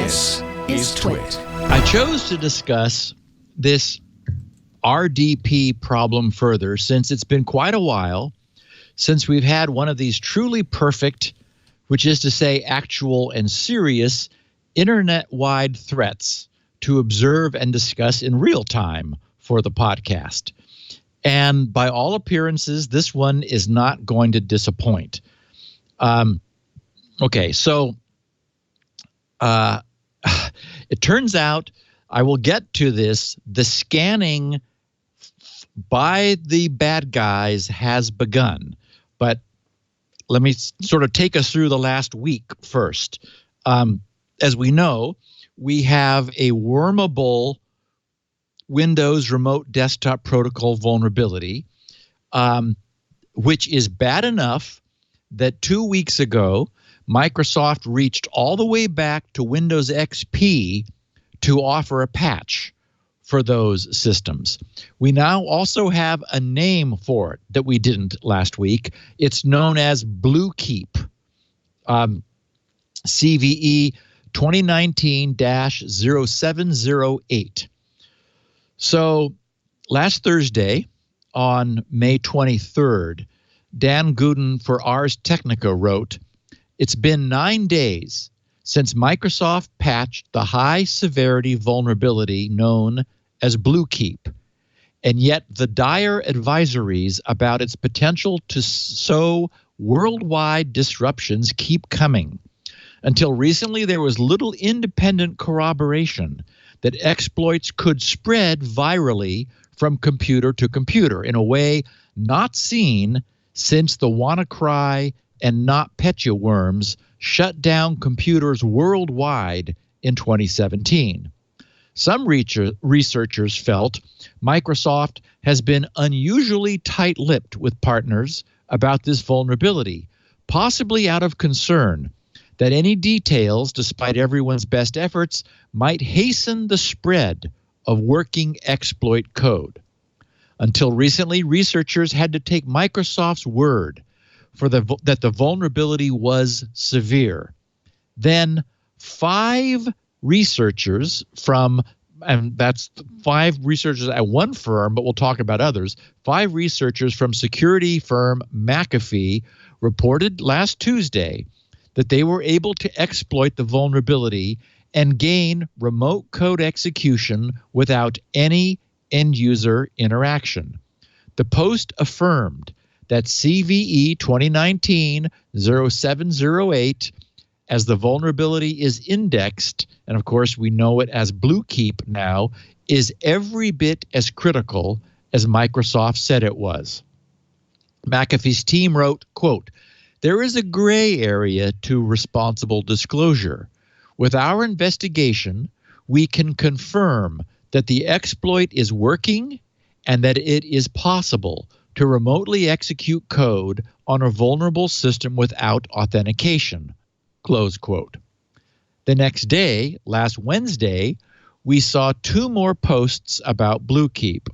This is TWiT. I chose to discuss this RDP problem further since it's been quite a while since we've had one of these truly perfect, which is to say actual and serious, internet-wide threats to observe and discuss in real time for the podcast. And by all appearances, this one is not going to disappoint. Okay, so it turns out, I will get to this, the scanning by the bad guys has begun. But let me sort of take us through the last week first. As we know, we have a wormable Windows Remote Desktop Protocol vulnerability, which is bad enough that 2 weeks ago, Microsoft reached all the way back to Windows XP to offer a patch for those systems. We now also have a name for it that we didn't last week. It's known as BlueKeep, CVE 2019-0708. So last Thursday, on May 23rd, Dan Gooden for Ars Technica wrote, "It's been 9 days since Microsoft patched the high-severity vulnerability known as BlueKeep, and yet the dire advisories about its potential to sow worldwide disruptions keep coming. Until recently, there was little independent corroboration that exploits could spread virally from computer to computer in a way not seen since the WannaCry and NotPetya worms shut down computers worldwide in 2017. Some researchers felt Microsoft has been unusually tight-lipped with partners about this vulnerability, possibly out of concern that any details, despite everyone's best efforts, might hasten the spread of working exploit code. Until recently, researchers had to take Microsoft's word for that the vulnerability was severe. Then 5 researchers from, and that's 5 researchers at one firm, but we'll talk about others, 5 researchers from security firm McAfee reported last Tuesday that they were able to exploit the vulnerability and gain remote code execution without any end-user interaction. The post affirmed that CVE 2019-0708, as the vulnerability is indexed, and of course we know it as BlueKeep now, is every bit as critical as Microsoft said it was. McAfee's team wrote, quote, "There is a gray area to responsible disclosure. With our investigation, we can confirm that the exploit is working and that it is possible to remotely execute code on a vulnerable system without authentication," close quote. The next day, last Wednesday, we saw 2 more posts about BlueKeep.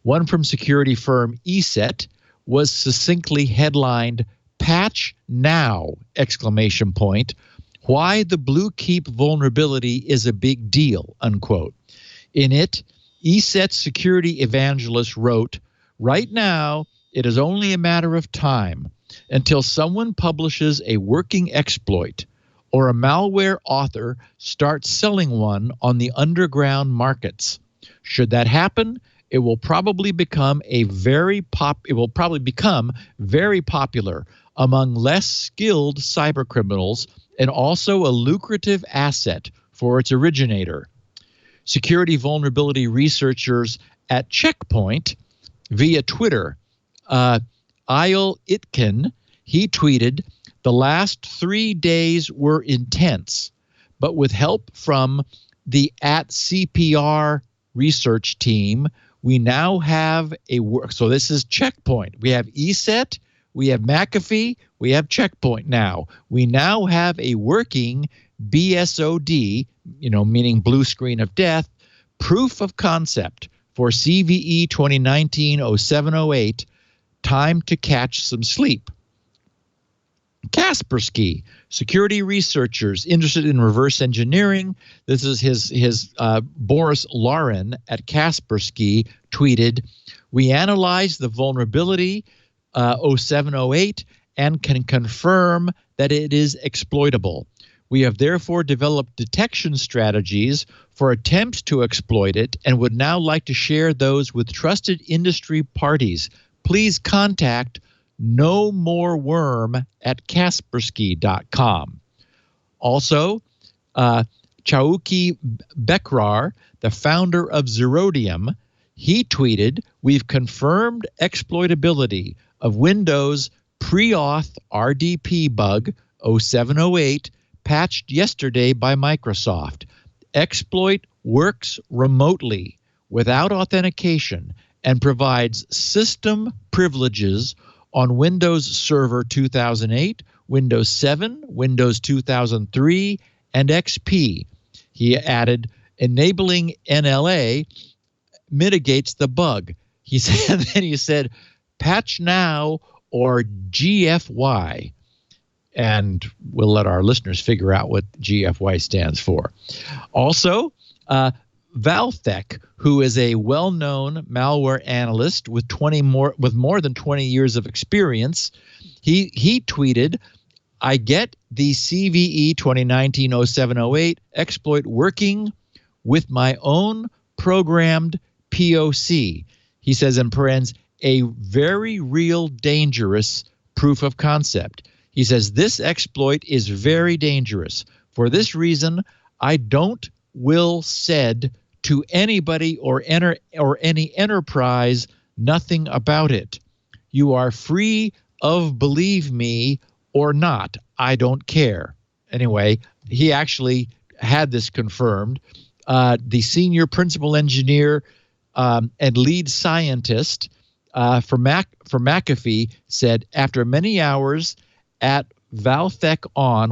One from security firm ESET was succinctly headlined, "Patch Now!" exclamation point. "Why the BlueKeep vulnerability is a big deal," unquote. In it, ESET security evangelist wrote, "Right now, it is only a matter of time until someone publishes a working exploit or a malware author starts selling one on the underground markets. Should that happen, it will probably become very popular among less skilled cybercriminals and also a lucrative asset for its originator." Security vulnerability researchers at Checkpoint via Twitter, Eyal Itkin, he tweeted, "The last 3 days were intense, but with help from the @CPR research team, we now have a work." So this is Checkpoint. We have ESET, we have McAfee, we have Checkpoint now. We now have a working BSOD, meaning blue screen of death, proof of concept for CVE 2019-0708, time to catch some sleep. Kaspersky, security researchers interested in reverse engineering. This is his Boris Lauren at Kaspersky tweeted, "We analyzed the vulnerability 0708 and can confirm that it is exploitable. We have therefore developed detection strategies for attempts to exploit it and would now like to share those with trusted industry parties. Please contact nomoreworm at Kaspersky.com." Also, Chauki Bekrar, the founder of Zerodium, he tweeted, "We've confirmed exploitability of Windows pre-auth RDP bug 0708 patched yesterday by Microsoft. Exploit works remotely without authentication and provides system privileges on Windows Server 2008, Windows 7, Windows 2003, and XP." He added, "Enabling NLA mitigates the bug." He said, then he said, "Patch now or GFY." And we'll let our listeners figure out what GFY stands for. Also, Valthek, who is a well-known malware analyst with more than 20 years of experience, he tweeted, "I get the CVE 2019-0708 exploit working with my own programmed POC." He says in parens, "a very real dangerous proof of concept." He says, "This exploit is very dangerous. For this reason, I don't will said to anybody or any enterprise nothing about it. You are free of believe me or not. I don't care." Anyway, he actually had this confirmed. The senior principal engineer and lead scientist for McAfee said, "After many hours at Valthek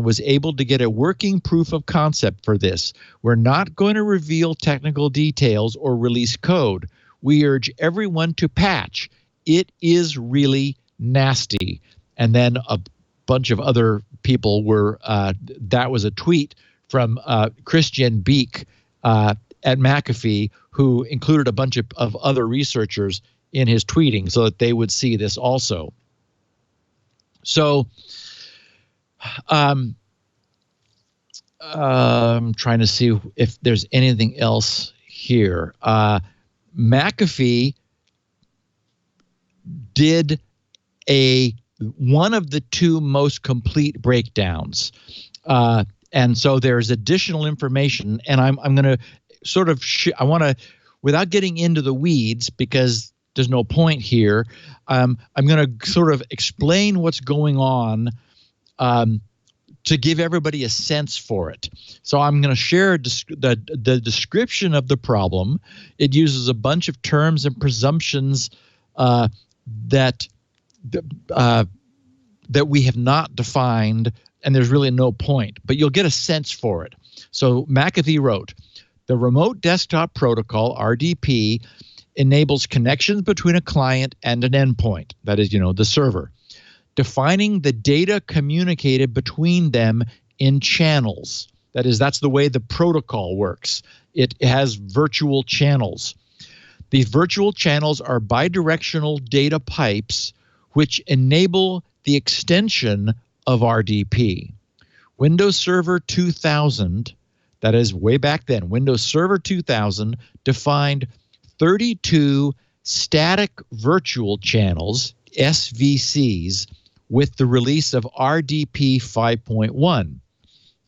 was able to get a working proof of concept for this. We're not going to reveal technical details or release code. We urge everyone to patch. It is really nasty." And then a bunch of other people were, that was a tweet from Christian Beek at McAfee, who included a bunch of other researchers in his tweeting so that they would see this also. So I'm trying to see if there's anything else here. McAfee did one of the two most complete breakdowns. And so there's additional information, and I'm going to sort of I want to, without getting into the weeds because there's no point here, I'm going to sort of explain what's going on to give everybody a sense for it. So I'm going to share the description of the problem. It uses a bunch of terms and presumptions that we have not defined, and there's really no point, but you'll get a sense for it. So McAfee wrote, "The remote desktop protocol, RDP, enables connections between a client and an endpoint," that is, the server, "defining the data communicated between them in channels." That is, that's the way the protocol works. It has virtual channels. These virtual channels are bidirectional data pipes which enable the extension of RDP. Windows Server 2000, that is way back then, Windows Server 2000 defined 32 static virtual channels, SVCs, with the release of RDP 5.1.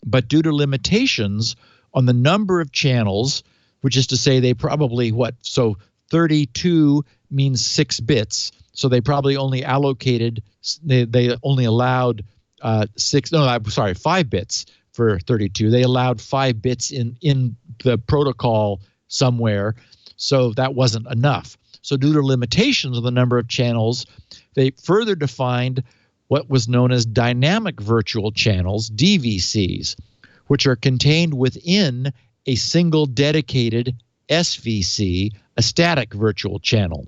But due to limitations on the number of channels, which is to say they probably, so 32 means 6 bits, so they probably only allocated, they only allowed 5 bits for 32. They allowed 5 bits in the protocol somewhere, so that wasn't enough. So due to limitations on the number of channels, they further defined what was known as dynamic virtual channels, DVCs, which are contained within a single dedicated SVC, a static virtual channel.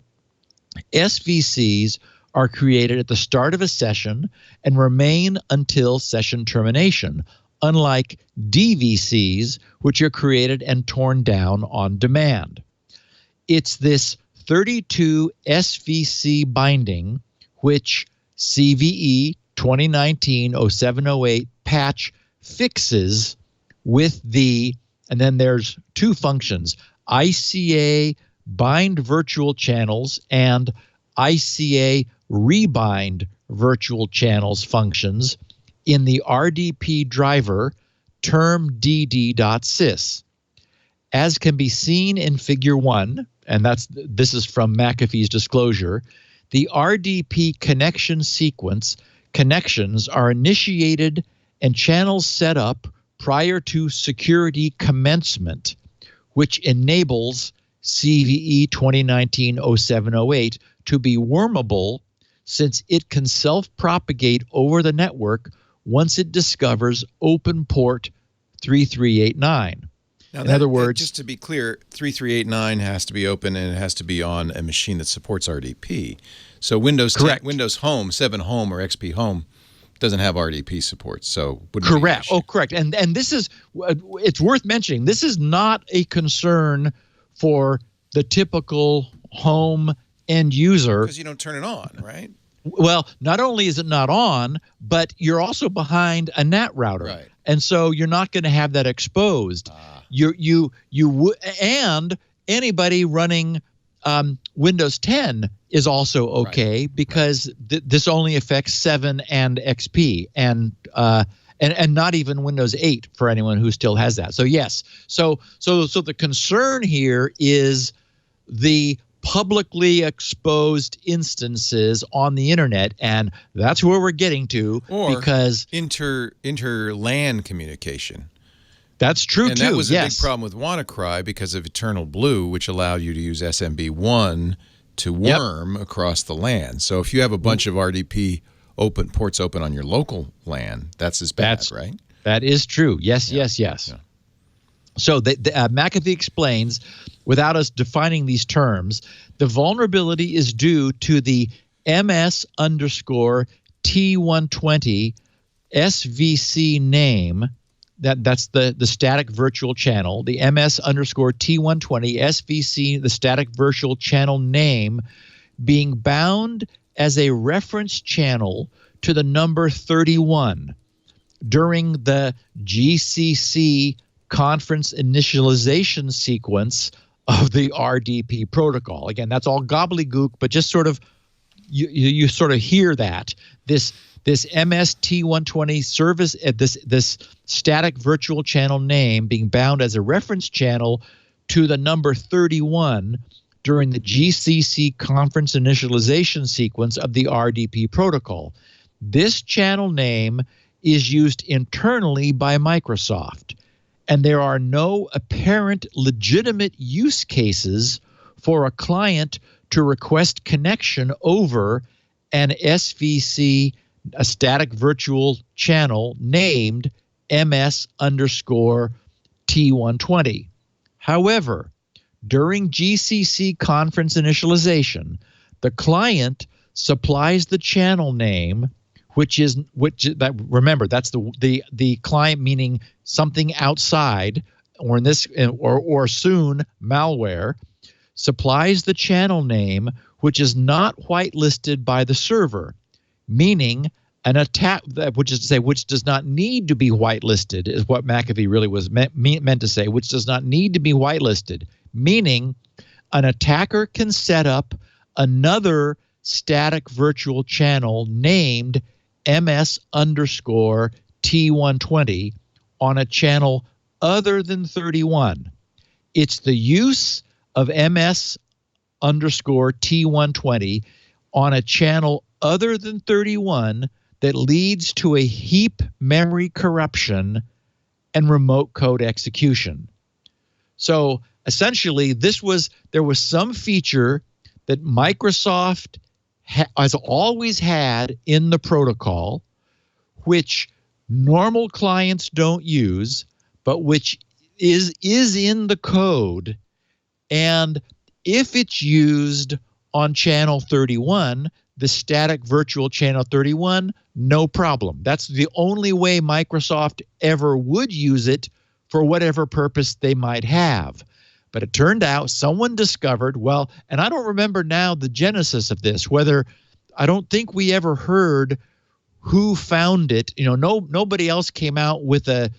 SVCs are created at the start of a session and remain until session termination, unlike DVCs, which are created and torn down on demand. It's this 32 SVC binding, which CVE 2019-0708 patch fixes with and then there's two functions, ICA bind virtual channels and ICA rebind virtual channels functions in the RDP driver termdd.sys. As can be seen in Figure 1, and this is from McAfee's disclosure, the RDP connection sequence connections are initiated and channels set up prior to security commencement, which enables CVE 2019-0708 to be wormable since it can self-propagate over the network once it discovers open port 3389. Now In other words, just to be clear, 3389 has to be open and it has to be on a machine that supports RDP. So Windows 10, Windows Home, 7 Home or XP Home doesn't have RDP support. So correct. Oh, correct. And this is, it's worth mentioning, this is not a concern for the typical home end user. Because you don't turn it on, right? Well, not only is it not on, but you're also behind a NAT router. Right. And so you're not going to have that exposed. And anybody running Windows 10 is also okay because this only affects 7 and XP and not even Windows 8 for anyone who still has that. So yes, so the concern here is the publicly exposed instances on the internet, and that's where we're getting to, or because inter-LAN communication. That's true, and too. And that was a big problem with WannaCry because of Eternal Blue, which allowed you to use SMB1 to worm across the LAN. So if you have a bunch of RDP ports open on your local LAN, that's as bad, right? That is true. Yes. Yeah. So McAfee explains, without us defining these terms, the vulnerability is due to the MS_T120 SVC name. That's the static virtual channel, the MS_T120 SVC, the static virtual channel name, being bound as a reference channel to the number 31 during the GCC conference initialization sequence of the RDP protocol. Again, that's all gobbledygook, but just sort of you sort of hear that this MST120 service, this static virtual channel name being bound as a reference channel to the number 31 during the GCC conference initialization sequence of the RDP protocol. This channel name is used internally by Microsoft, and there are no apparent legitimate use cases for a client to request connection over an SVC, a static virtual channel named MS_T120. However, during GCC conference initialization, the client supplies the channel name, remember, that's the client, meaning something outside, or in this or soon malware, supplies the channel name which is not whitelisted by the server, meaning an attack, which is to say, which does not need to be whitelisted, is what McAfee really was meant to say, which does not need to be whitelisted, meaning an attacker can set up another static virtual channel named MS_T120 on a channel other than 31. It's the use of MS_T120 on a channel other than 31 that leads to a heap memory corruption and remote code execution. So essentially, there was some feature that Microsoft has always had in the protocol, which normal clients don't use, but which is in the code. And if it's used on channel 31, the static virtual channel 31, no problem. That's the only way Microsoft ever would use it for whatever purpose they might have. But it turned out someone discovered, well, and I don't remember now the genesis of this, I don't think we ever heard who found it. Nobody else came out with a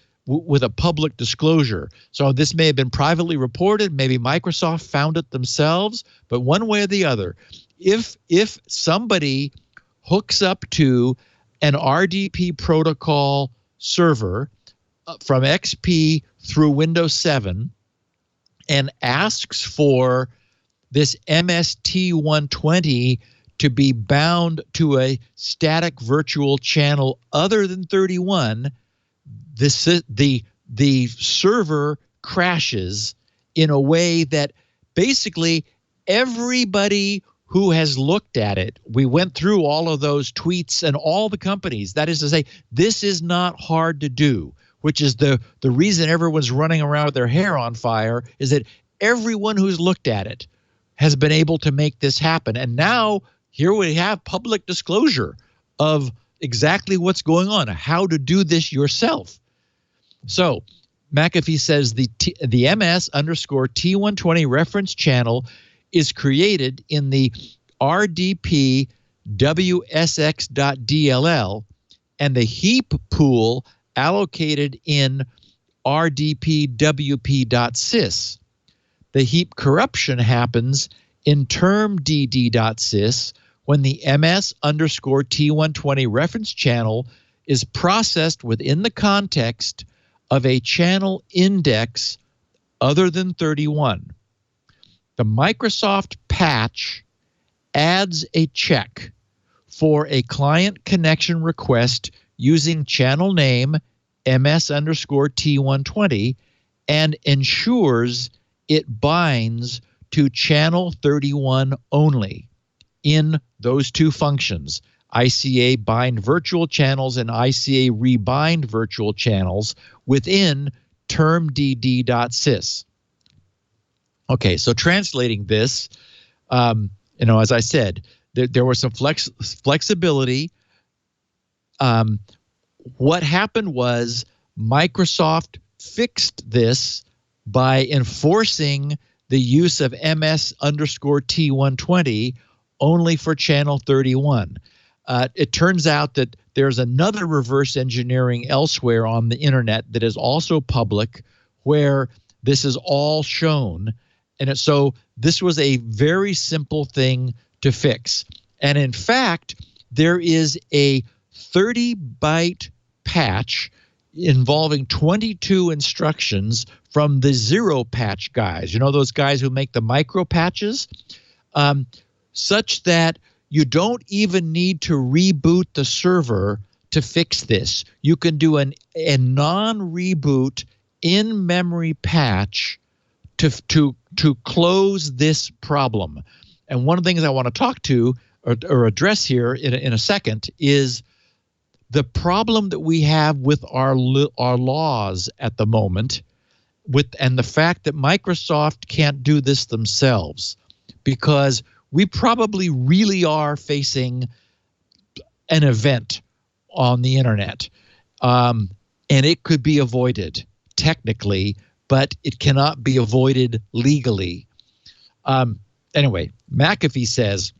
public disclosure. So this may have been privately reported. Maybe Microsoft found it themselves. But one way or the other, if somebody hooks up to an RDP protocol server from XP through Windows 7 and asks for this MST120 to be bound to a static virtual channel other than 31, the server crashes in a way that basically everybody who has looked at it, we went through all of those tweets and all the companies, that is to say, this is not hard to do, which is the reason everyone's running around with their hair on fire, is that everyone who's looked at it has been able to make this happen. And now here we have public disclosure of exactly what's going on, how to do this yourself. So McAfee says the MS_T120 reference channel is created in the RDP WSX.dll and the heap pool allocated in RDP WP.sys. The heap corruption happens in termdd.sys when the MS_T120 reference channel is processed within the context of a channel index other than 31. The Microsoft patch adds a check for a client connection request using channel name MS_T120 and ensures it binds to channel 31 only in those two functions, ICA bind virtual channels and ICA rebind virtual channels within termdd.sys. Okay, so translating this, as I said, there was some flexibility. What happened was Microsoft fixed this by enforcing the use of MS_T120 only for channel 31. It turns out that there's another reverse engineering elsewhere on the internet that is also public where this is all shown. And so this was a very simple thing to fix. And in fact, there is a 30-byte patch involving 22 instructions from the Zero Patch guys. You know those guys who make the micro patches? Such that you don't even need to reboot the server to fix this. You can do a non-reboot in-memory patch to close this problem. And one of the things I want to talk to or address here in a second is the problem that we have with our laws at the moment, and the fact that Microsoft can't do this themselves, because we probably really are facing an event on the internet, and it could be avoided technically, but it cannot be avoided legally. Anyway, McAfee says,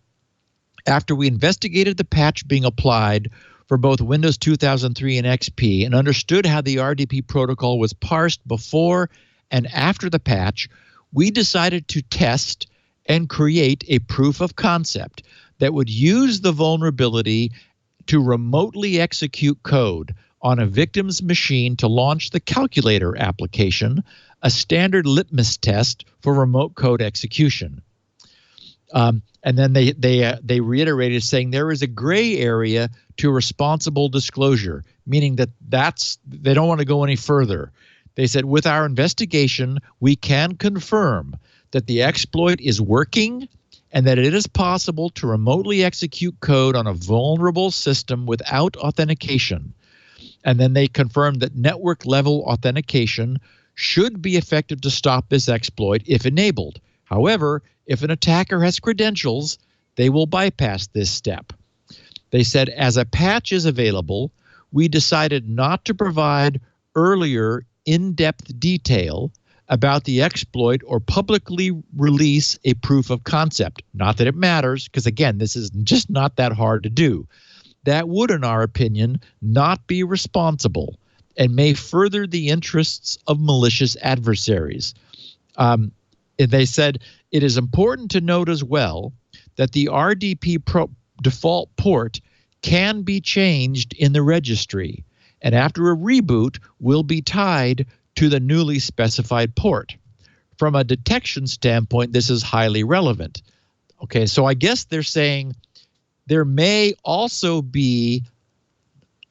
after we investigated the patch being applied for both Windows 2003 and XP and understood how the RDP protocol was parsed before and after the patch, we decided to test and create a proof of concept that would use the vulnerability to remotely execute code on a victim's machine to launch the calculator application, a standard litmus test for remote code execution. And then they reiterated saying there is a gray area to responsible disclosure, meaning that they don't want to go any further. They said, with our investigation, we can confirm that the exploit is working and that it is possible to remotely execute code on a vulnerable system without authentication. And then they confirmed that network-level authentication should be effective to stop this exploit if enabled. However, if an attacker has credentials, they will bypass this step. They said, as a patch is available, we decided not to provide earlier in-depth detail about the exploit or publicly release a proof of concept. Not that it matters, because again, this is just not that hard to do. That would, in our opinion, not be responsible and may further the interests of malicious adversaries. And they said, it is important to note as well that the RDP default port can be changed in the registry, and after a reboot will be tied to the newly specified port. From a detection standpoint, this is highly relevant. Okay, so I guess they're saying there may also be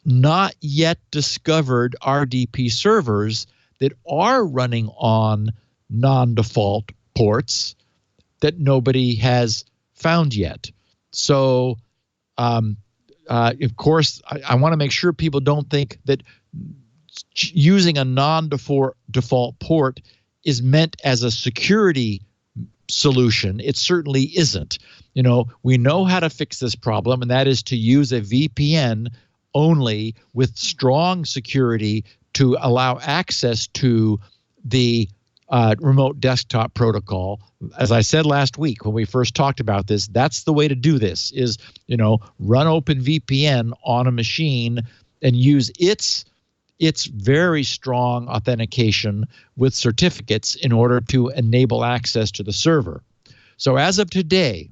not yet discovered RDP servers that are running on non-default ports that nobody has found yet. So, of course, I want to make sure people don't think that using a non-default port is meant as a security solution. It certainly isn't. You know, we know how to fix this problem, and that is to use a VPN only with strong security to allow access to the remote desktop protocol. As I said last week when we first talked about this, that's the way to do this is, you know, run OpenVPN on a machine and use its very strong authentication with certificates in order to enable access to the server. So as of today,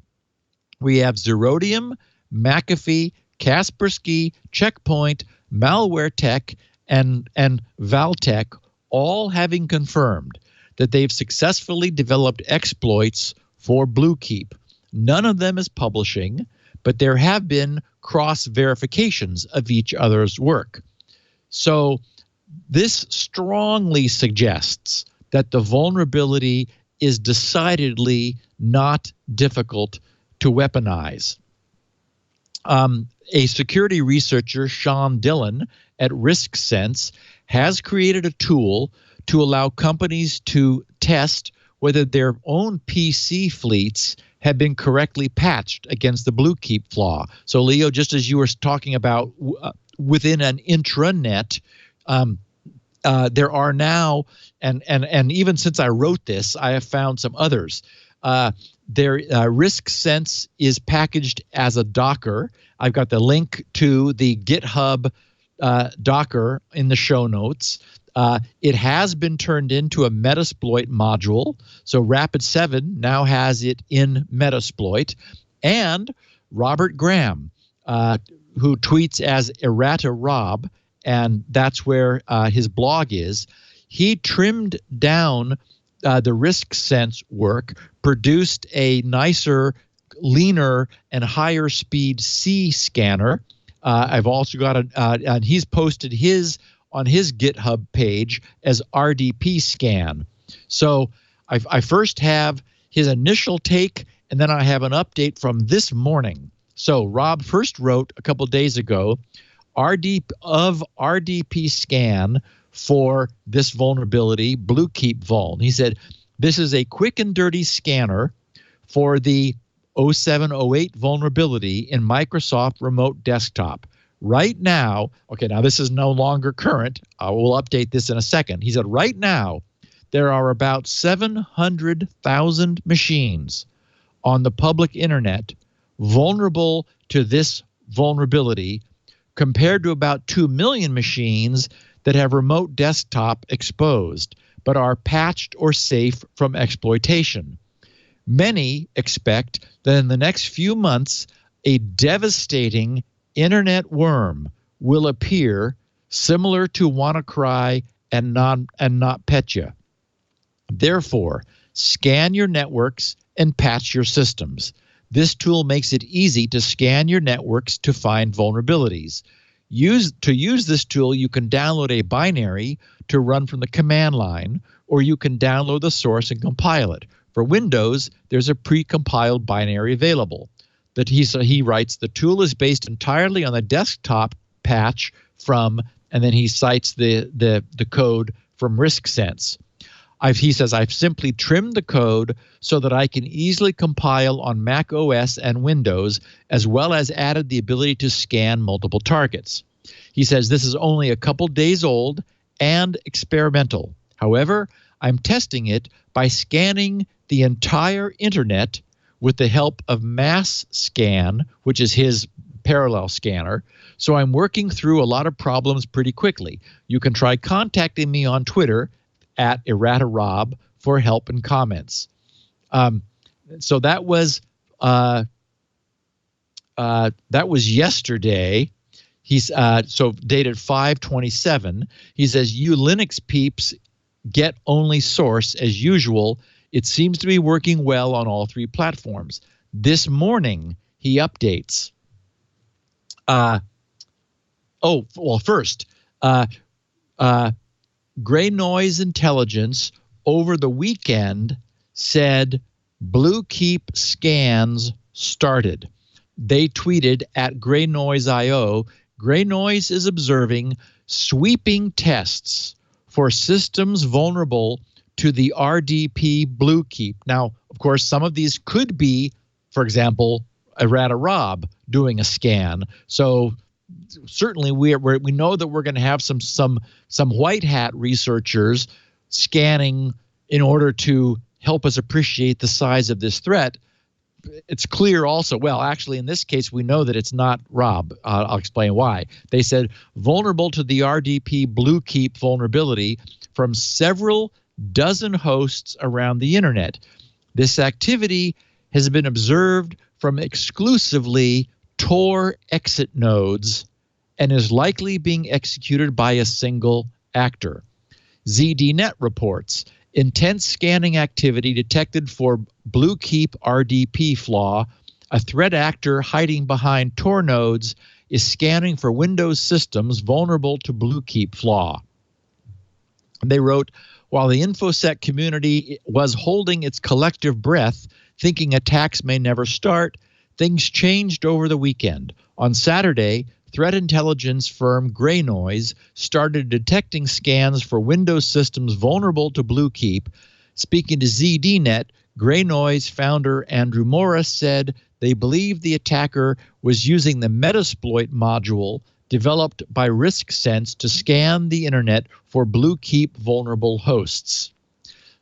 we have Zerodium, McAfee, Kaspersky, Checkpoint, MalwareTech, and Valtech all having confirmed that they've successfully developed exploits for BlueKeep. None of them is publishing, but there have been cross-verifications of each other's work. So this strongly suggests that the vulnerability is decidedly not difficult to weaponize. A security researcher, Sean Dillon, at RiskSense, has created a tool to allow companies to test whether their own PC fleets have been correctly patched against the BlueKeep flaw. So, Leo, just as you were talking about within an intranet, there are now, and even since I wrote this, I have found some others. RiskSense is packaged as a Docker. I've got the link to the GitHub Docker in the show notes. It has been turned into a Metasploit module. So Rapid7 now has it in Metasploit. And Robert Graham, who tweets as Errata Rob, and that's where his blog is, he trimmed down the RiskSense work, produced a nicer, leaner, and higher speed C scanner. I've also got and he's posted his on his GitHub page as RDP scan. So I first have his initial take, and then I have an update from this morning. So Rob first wrote a couple days ago, RDP scan for this vulnerability, BlueKeep vuln. He said, this is a quick and dirty scanner for the 0708 vulnerability in Microsoft Remote Desktop. Right now, okay, now this is no longer current. I will update this in a second. He said, right now, there are about 700,000 machines on the public internet vulnerable to this vulnerability, compared to about 2 million machines that have remote desktop exposed, but are patched or safe from exploitation. Many expect that in the next few months, a devastating internet worm will appear similar to WannaCry and NotPetya. Therefore, scan your networks and patch your systems. This tool makes it easy to scan your networks to find vulnerabilities. To use this tool, you can download a binary to run from the command line, or you can download the source and compile it. For Windows, there's a pre-compiled binary available. He writes, the tool is based entirely on the desktop patch from, and then he cites the code from RiskSense. He says, I've simply trimmed the code so that I can easily compile on Mac OS and Windows, as well as added the ability to scan multiple targets. He says, this is only a couple days old and experimental. However, I'm testing it by scanning the entire internet with the help of Mass Scan, which is his parallel scanner. So I'm working through a lot of problems pretty quickly. You can try contacting me on Twitter at ErrataRob for help and comments. So that was yesterday. He's so dated 5/27. He says, "You Linux peeps get only source as usual. It seems to be working well on all three platforms." This morning he updates. First, Gray Noise Intelligence over the weekend said BlueKeep scans started. They tweeted at Gray Noise IO, Gray Noise is observing sweeping tests for systems vulnerable to the RDP BlueKeep. Now, of course, some of these could be, for example, ErrataRob doing a scan. So certainly we know that we're going to have some white hat researchers scanning in order to help us appreciate the size of this threat. It's clear also, well, actually in this case we know that it's not Rob. I'll explain why. They said vulnerable to the RDP BlueKeep vulnerability from several dozen hosts around the internet. This activity has been observed from exclusively Tor exit nodes and is likely being executed by a single actor. ZDNet reports intense scanning activity detected for BlueKeep RDP flaw. A threat actor hiding behind Tor nodes is scanning for Windows systems vulnerable to BlueKeep flaw. They wrote, while the InfoSec community was holding its collective breath, thinking attacks may never start, things changed over the weekend. On Saturday, threat intelligence firm Gray Noise started detecting scans for Windows systems vulnerable to BlueKeep. Speaking to ZDNet, Gray Noise founder Andrew Morris said they believe the attacker was using the Metasploit module developed by RiskSense to scan the internet for BlueKeep vulnerable hosts.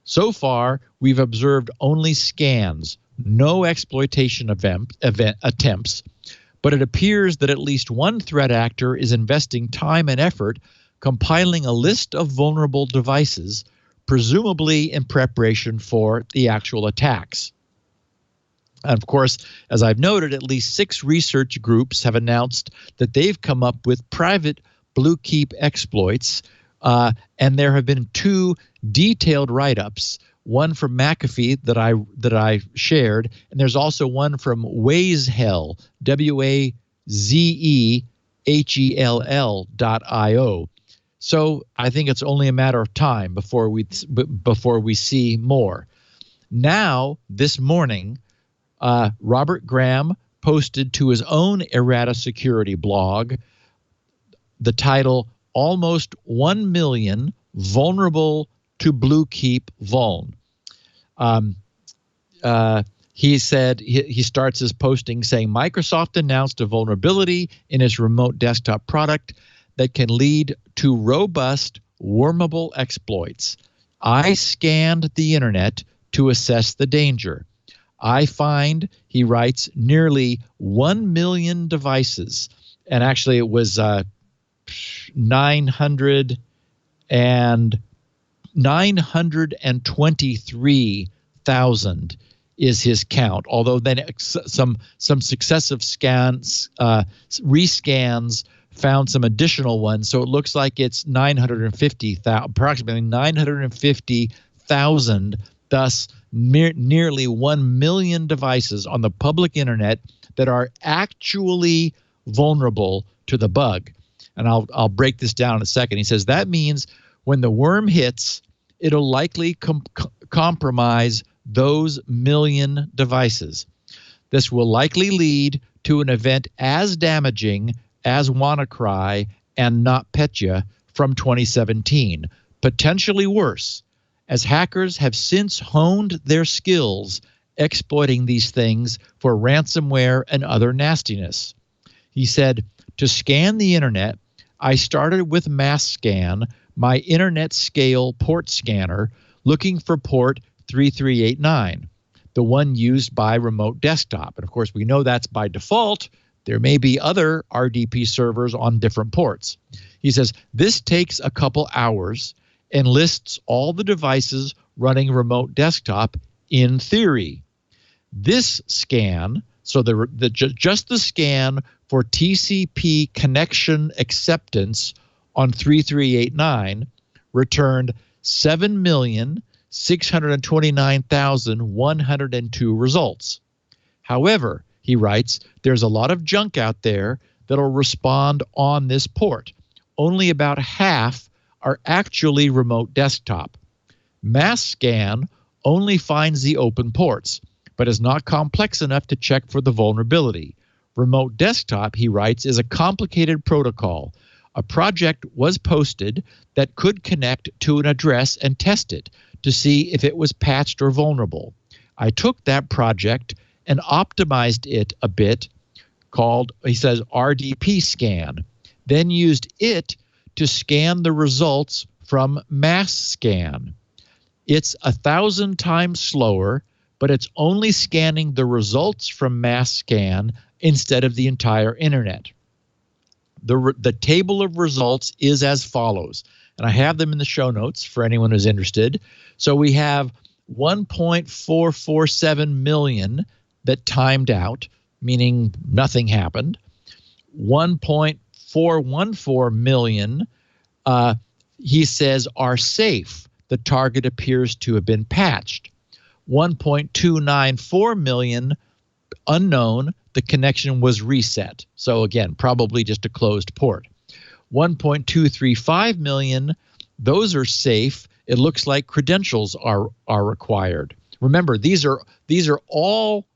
So far, we've observed only scans, no exploitation event attempts, but it appears that at least one threat actor is investing time and effort compiling a list of vulnerable devices, presumably in preparation for the actual attacks. And of course, as I've noted, at least 6 research groups have announced that they've come up with private BlueKeep exploits, and there have been 2 detailed write-ups, one from McAfee that I shared, and there's also one from Wazehell, WAZEHELL.io. So I think it's only a matter of time before we see more. Now, this morning, Robert Graham posted to his own Errata Security blog the title, Almost 1 Million Vulnerable to BlueKeep Vuln. He said, he starts his posting saying, Microsoft announced a vulnerability in its remote desktop product that can lead to robust, wormable exploits. I scanned the internet to assess the danger. I find, he writes, nearly 1 million devices. And actually it was 923,000 is his count. Although then some successive scans, rescans found some additional ones. So it looks like it's 950,000, approximately 950,000, thus nearly 1 million devices on the public internet that are actually vulnerable to the bug. And I'll break this down in a second. He says that means when the worm hits, it'll likely compromise those million devices. This will likely lead to an event as damaging as WannaCry and NotPetya from 2017, potentially worse. as hackers have since honed their skills exploiting these things for ransomware and other nastiness. He said, to scan the internet, I started with MassScan, my internet scale port scanner, looking for port 3389, the one used by remote desktop. And of course, we know that's by default. There may be other RDP servers on different ports. He says, this takes a couple hours and lists all the devices running remote desktop in theory. This scan, so just the scan for TCP connection acceptance on 3389 returned 7,629,102 results. However, he writes, there's a lot of junk out there that'll respond on this port. Only about half are actually remote desktop. MassScan only finds the open ports, but is not complex enough to check for the vulnerability. Remote desktop, he writes, is a complicated protocol. A project was posted that could connect to an address and test it to see if it was patched or vulnerable. I took that project and optimized it a bit, called, he says, RDP scan, then used it to scan the results from MassScan. It's 1,000 times slower, but it's only scanning the results from MassScan instead of the entire internet. The table of results is as follows, and I have them in the show notes for anyone who's interested. So we have 1.447 million that timed out, meaning nothing happened. 1.414 million, he says, are safe. The target appears to have been patched. 1.294 million, unknown. The connection was reset. So again, probably just a closed port. 1.235 million, those are safe. It looks like credentials are required. Remember, these are all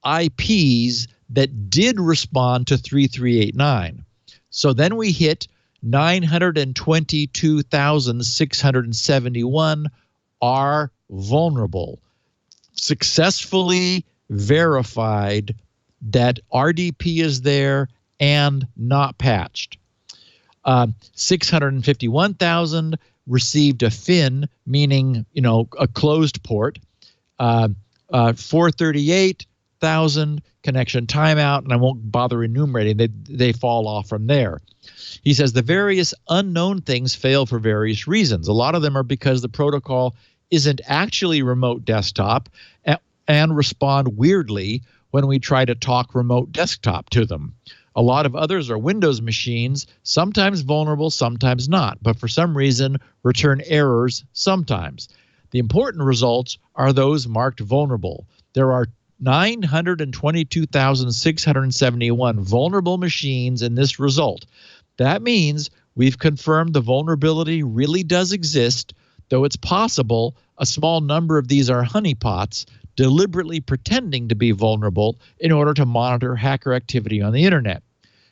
IPs that did respond to 3389. So then we hit 922,671 are vulnerable. Successfully verified that RDP is there and not patched. 651,000 received a FIN, meaning a closed port. 438,000 connection timeout, and I won't bother enumerating. They fall off from there. He says the various unknown things fail for various reasons. A lot of them are because the protocol isn't actually remote desktop and respond weirdly when we try to talk remote desktop to them. A lot of others are Windows machines, sometimes vulnerable, sometimes not, but for some reason return errors sometimes. The important results are those marked vulnerable. There are 922,671 vulnerable machines in this result. That means we've confirmed the vulnerability really does exist, though it's possible a small number of these are honeypots deliberately pretending to be vulnerable in order to monitor hacker activity on the internet.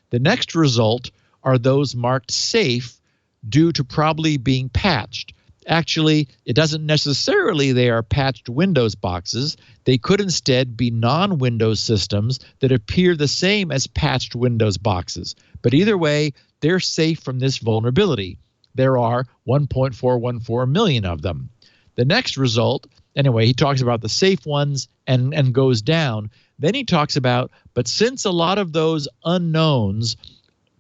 The next result are those marked safe due to probably being patched. Actually, it doesn't necessarily they are patched Windows boxes. They could instead be non-Windows systems that appear the same as patched Windows boxes. But either way, they're safe from this vulnerability. There are 1.414 million of them. The next result, anyway, he talks about the safe ones and goes down. Then he talks about, but since a lot of those unknowns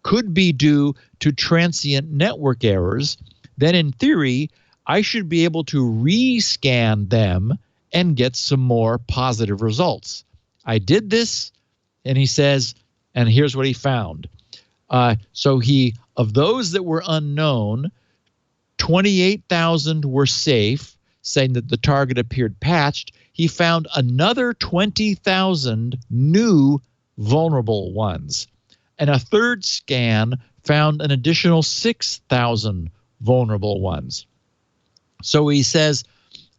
could be due to transient network errors, then in theory, I should be able to rescan them and get some more positive results. I did this, and he says, and here's what he found. So of those that were unknown, 28,000 were safe, saying that the target appeared patched. He found another 20,000 new vulnerable ones. And a third scan found an additional 6,000 vulnerable ones. So he says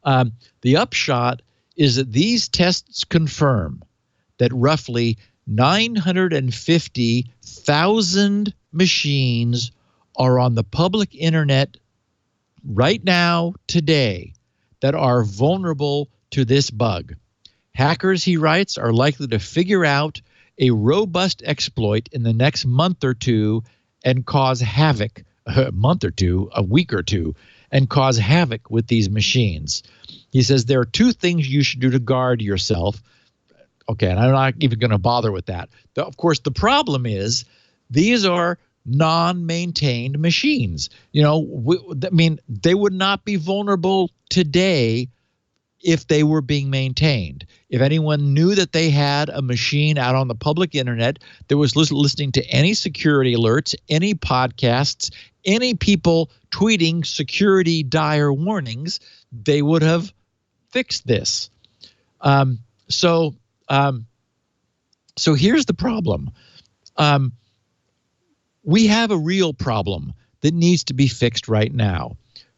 the upshot is that these tests confirm that roughly 950,000 machines are on the public internet right now, today, that are vulnerable to this bug. Hackers, he writes, are likely to figure out a robust exploit in the next month or two and cause havoc, a month or two, a week or two, and cause havoc with these machines. He says there are two things you should do to guard yourself. Okay, and I'm not even going to bother with that. Of course, the problem is these are non-maintained machines. I mean, they would not be vulnerable today if they were being maintained. If anyone knew that they had a machine out on the public internet that was listening to any security alerts, any podcasts, any people tweeting security dire warnings, they would have fixed this. So here's the problem. We have a real problem that needs to be fixed right now.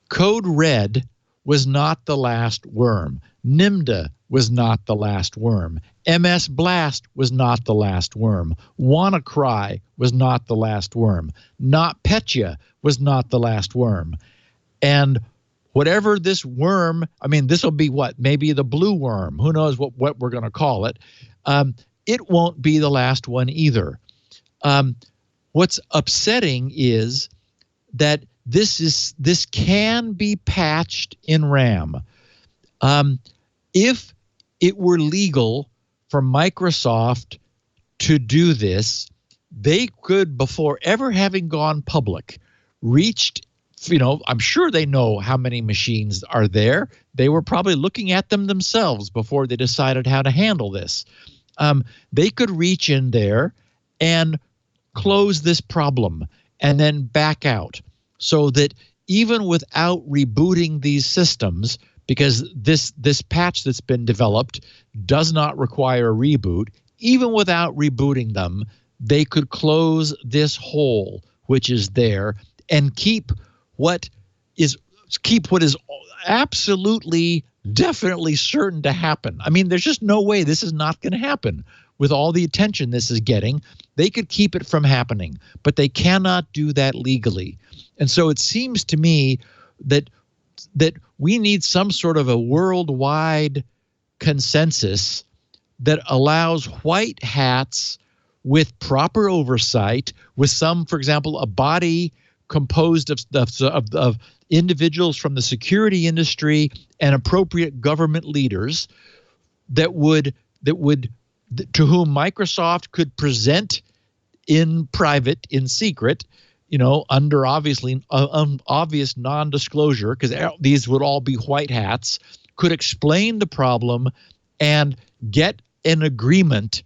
Code Red was not the last worm. NIMDA was not the last worm. MS Blast was not the last worm. WannaCry was not the last worm. NotPetya was not the last worm. And whatever this worm, I mean, this will be what? Maybe the blue worm. Who knows what we're going to call it. It won't be the last one either. What's upsetting is that this can be patched in RAM. If it were legal for Microsoft to do this, they could, before ever having gone public, reached, I'm sure they know how many machines are there. They were probably looking at them themselves before they decided how to handle this. They could reach in there and close this problem and then back out, so that even without rebooting these systems, because this patch that's been developed does not require a reboot, even without rebooting them, they could close this hole which is there and keep what is absolutely, definitely certain to happen. I mean, there's just no way this is not going to happen. With all the attention this is getting, they could keep it from happening, but they cannot do that legally. And so it seems to me that we need some sort of a worldwide consensus that allows white hats with proper oversight, with some, for example, a body composed of individuals from the security industry and appropriate government leaders to whom Microsoft could present in private, in secret, under obviously obvious non-disclosure, because these would all be white hats, could explain the problem and get an agreement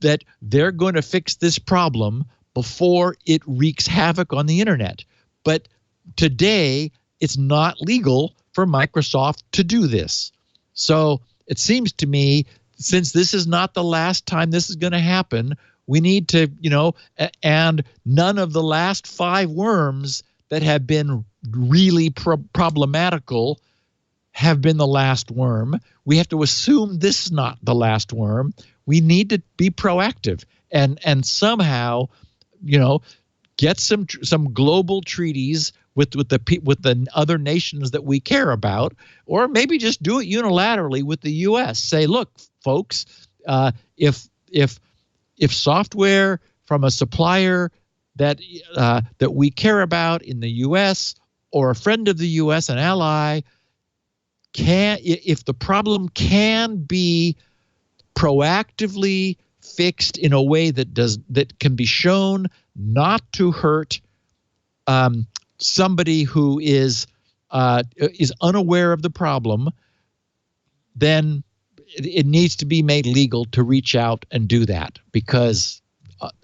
that they're going to fix this problem before it wreaks havoc on the internet. But today, it's not legal for Microsoft to do this. So it seems to me, since this is not the last time this is going to happen, we need to, and none of the last 5 worms that have been really problematical have been the last worm. We have to assume this is not the last worm. We need to be proactive and somehow, get some global treaties with the other nations that we care about, or maybe just do it unilaterally with the U.S. Say, look, folks, if software from a supplier that we care about in the U.S. or a friend of the U.S., an ally, if the problem can be proactively fixed in a way that can be shown not to hurt somebody who is unaware of the problem, then it needs to be made legal to reach out and do that, because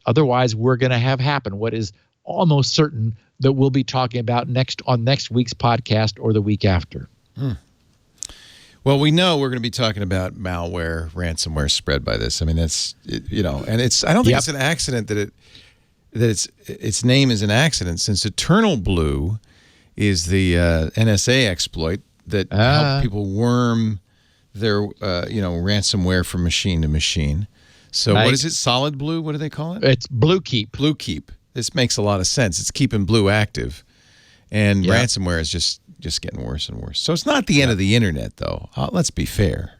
otherwise we're going to have happen what is almost certain that we'll be talking about on next week's podcast or the week after. Well, we know we're going to be talking about malware, ransomware spread by this. I mean, that's, and it's, I don't think it's an accident that its name is an accident, since Eternal Blue is the NSA exploit that helped people worm their ransomware from machine to machine. So What is it? Solid Blue? What do they call it? It's BlueKeep. BlueKeep. This makes a lot of sense. It's keeping Blue active. And Yeah. ransomware is just getting worse and worse. So it's not the end of the internet, though. Let's be fair.